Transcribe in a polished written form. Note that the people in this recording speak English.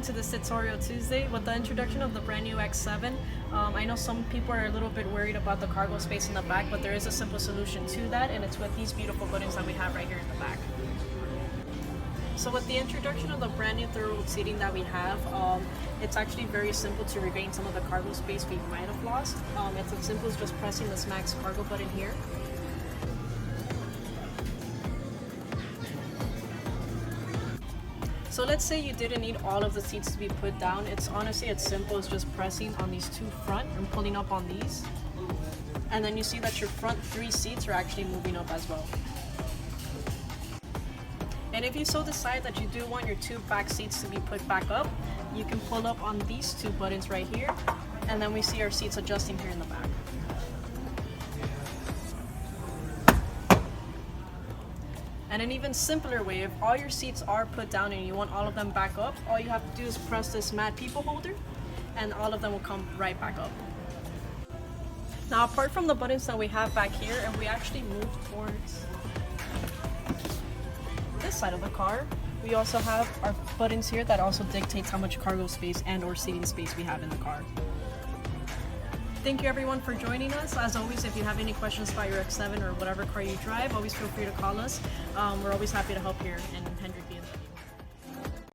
everyone to this Tutorial Tuesday. With the introduction of the brand new X7, I know some people are a little bit worried about the cargo space in the back, but there is a simple solution to that, and it's with these beautiful buttons that we have right here in the back. So with the introduction of the brand new third-row seating that we have, it's actually very simple to regain some of the cargo space we might have lost. It's as simple as just pressing this max cargo button here. So let's say you didn't need all of the seats to be put down. It's honestly as simple as just pressing on these two front and pulling up on these. And then you see that your front 3 seats are actually moving up as well. And if you so decide that you do want your 2 back seats to be put back up, you can pull up on these 2 buttons right here, and then we see our seats adjusting here in the back. And an even simpler way, if all your seats are put down and you want all of them back up, all you have to do is press this matte people holder and all of them will come right back up. Now, apart from the buttons that we have back here, and we actually move towards this side of the car, we also have our buttons here that also dictates how much cargo space and or seating space we have in the car. Thank you everyone for joining us. As always, if you have any questions about your X7 or whatever car you drive, always feel free to call us. We're always happy to help here in Hendrick.